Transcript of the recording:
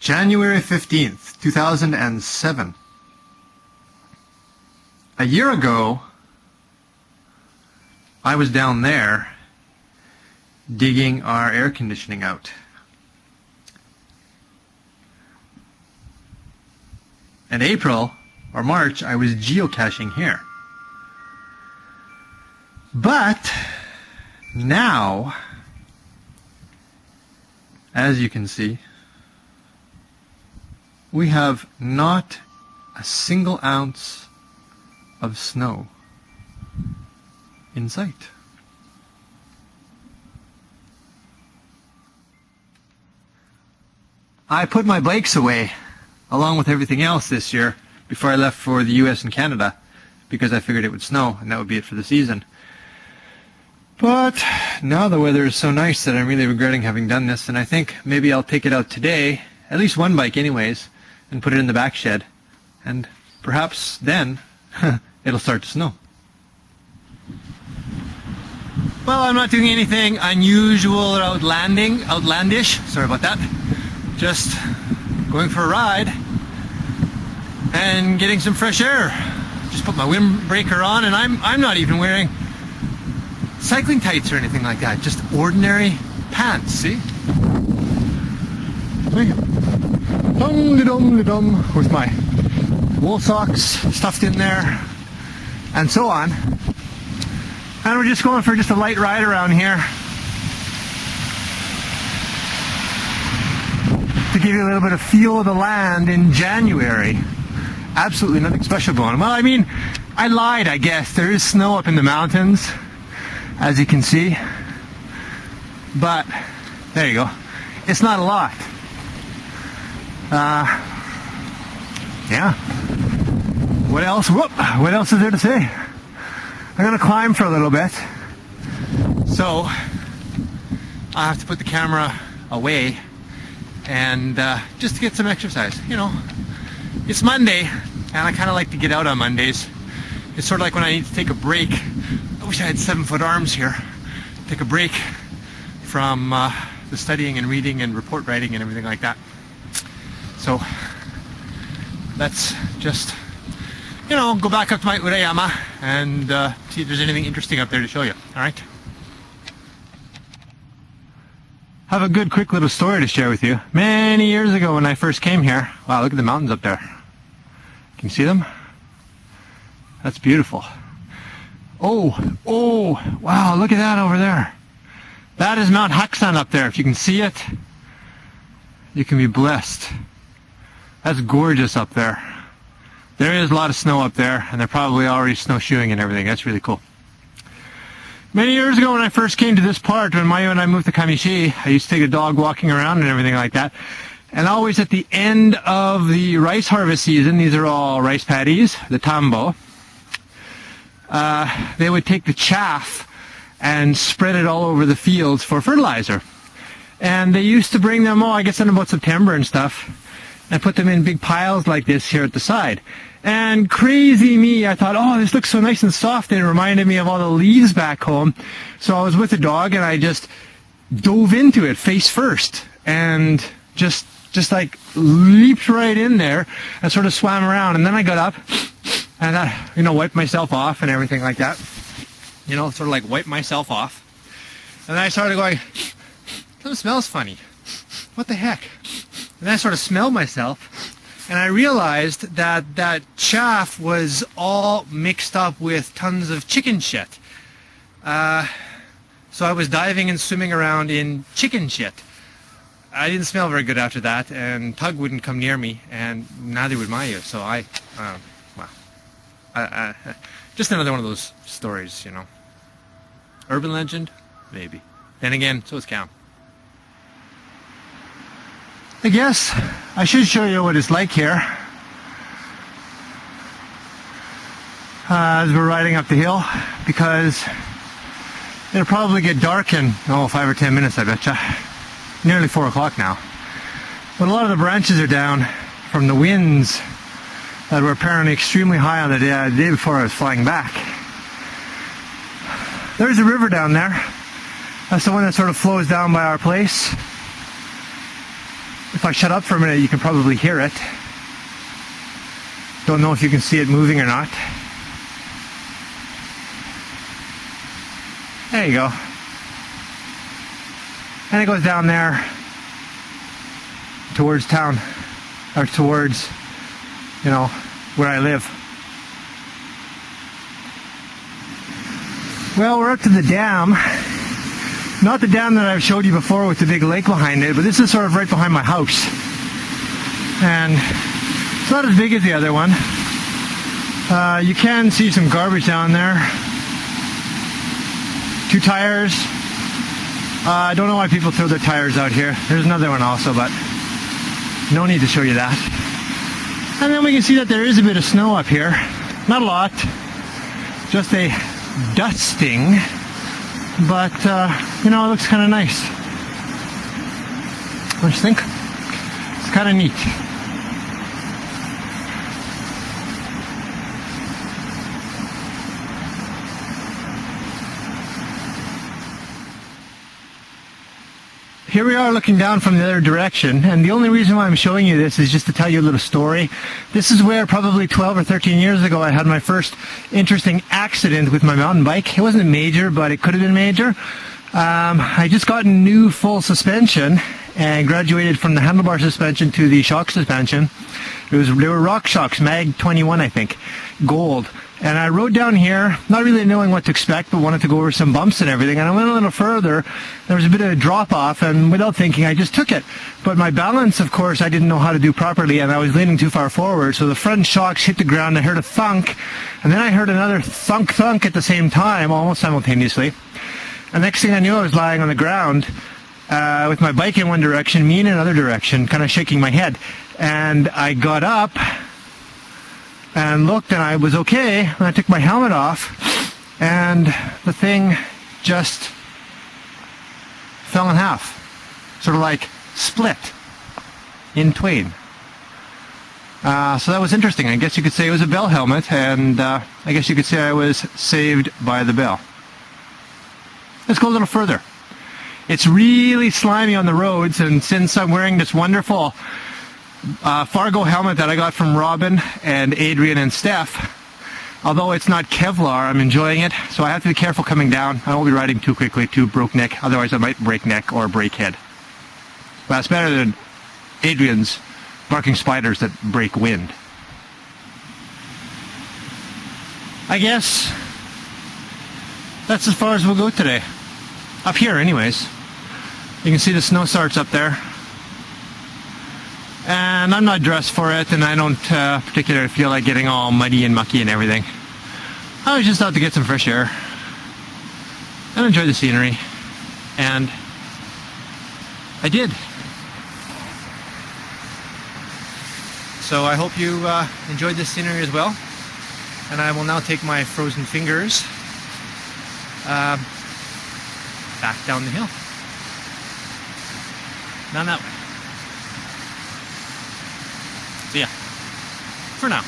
January 15th, 2007. A year ago, I was down there digging our air conditioning out. In April or March, I was geocaching here. But now, as you can see, we have not a single ounce of snow in sight. I put my bikes away along with everything else this year before I left for the US and Canada because I figured it would snow and that would be it for the season. But now the weather is so nice that I'm really regretting having done this, and I think maybe I'll take it out today, at least one bike anyways, and put it in the back shed, and perhaps then it'll start to snow. Well, I'm not doing anything unusual or outlandish, sorry about that. Just going for a ride and getting some fresh air. Just put my windbreaker on, and I'm not even wearing cycling tights or anything like that, just ordinary pants, see? Dum-de-dum-de-dum, with my wool socks stuffed in there, and so on. And we're just going for just a light ride around here to give you a little bit of feel of the land in January. Absolutely nothing special going on. Well, I mean, I lied, I guess. There is snow up in the mountains, as you can see. But, there you go. It's not a lot. Yeah. What else? What else is there to say? I'm going to climb for a little bit. So, I have to put the camera away and just to get some exercise. You know, it's Monday, and I kind of like to get out on Mondays. It's sort of like when I need to take a break. I wish I had 7-foot arms here. Take a break from the studying and reading and report writing and everything like that. So let's just, you know, go back up to my Urayama and see if there's anything interesting up there to show you. All right. I have a good quick little story to share with you. Many years ago when I first came here, wow, look at the mountains up there. Can you see them? That's beautiful. Oh, wow, look at that over there. That is Mount Haksan up there. If you can see it, you can be blessed. That's gorgeous up there. There is a lot of snow up there, and they're probably already snowshoeing and everything. That's really cool. Many years ago when I first came to this part, when Mayo and I moved to Kamishi, I used to take a dog walking around and everything like that. And always at the end of the rice harvest season, these are all rice paddies, the tambo, they would take the chaff and spread it all over the fields for fertilizer. And they used to bring them, I guess in about September and stuff, and put them in big piles like this here at the side. And crazy me, I thought, this looks so nice and soft, and it reminded me of all the leaves back home. So I was with the dog, and I just dove into it face first, and just like leaped right in there and sort of swam around. And then I got up and I, wiped myself off and everything like that. Sort of like wiped myself off. And then I started going, something smells funny. What the heck? And then I sort of smelled myself, and I realized that that chaff was all mixed up with tons of chicken shit. So I was diving and swimming around in chicken shit. I didn't smell very good after that, and Tug wouldn't come near me, and neither would Mayu. So just another one of those stories, Urban legend? Maybe. Then again, so is Cam. I guess I should show you what it's like here as we're riding up the hill, because it'll probably get dark in 5 or 10 minutes, I betcha. Nearly 4 o'clock now. But a lot of the branches are down from the winds that were apparently extremely high on the day before I was flying back. There's a river down there. That's the one that sort of flows down by our place. It's if I shut up for a minute, you can probably hear it. Don't know if you can see it moving or not. There you go. And it goes down there towards town, or towards, you know, where I live. Well, we're up to the dam. Not the dam that I've showed you before with the big lake behind it, but this is sort of right behind my house. And it's not as big as the other one. You can see some garbage down there. 2 tires. I don't know why people throw their tires out here. There's another one also, but no need to show you that. And then we can see that there is a bit of snow up here. Not a lot. Just a dusting. But, you know, it looks kind of nice. Don't you think? It's kind of neat. Here we are looking down from the other direction, and the only reason why I'm showing you this is just to tell you a little story. This is where probably 12 or 13 years ago I had my first interesting accident with my mountain bike. It wasn't major, but it could have been major. I just got new full suspension and graduated from the handlebar suspension to the shock suspension. They were Rock Shocks, Mag 21 I think, gold. And I rode down here, not really knowing what to expect, but wanted to go over some bumps and everything. And I went a little further. There was a bit of a drop-off, and without thinking, I just took it. But my balance, of course, I didn't know how to do properly, and I was leaning too far forward. So the front shocks hit the ground. I heard a thunk, and then I heard another thunk at the same time, almost simultaneously. And next thing I knew, I was lying on the ground with my bike in one direction, me in another direction, kind of shaking my head. And I got up and looked, and I was okay, and I took my helmet off, and the thing just fell in half, sort of like split in twain. So that was interesting. I guess you could say it was a bell helmet, and I guess you could say I was saved by the bell. Let's go a little further. It's really slimy on the roads, and since I'm wearing this wonderful Fargo helmet that I got from Robin and Adrian and Steph, although it's not Kevlar, I'm enjoying it, so I have to be careful coming down. I won't be riding too quickly, too broke neck, otherwise I might break neck or break head. But it's better than Adrian's barking spiders that break wind. I guess that's as far as we'll go today. Up here anyways. You can see the snow starts up there. And I'm not dressed for it, and I don't particularly feel like getting all muddy and mucky and everything. I was just out to get some fresh air and enjoy the scenery, and I did. So I hope you enjoyed this scenery as well, and I will now take my frozen fingers back down the hill. Down that way. See ya. For now.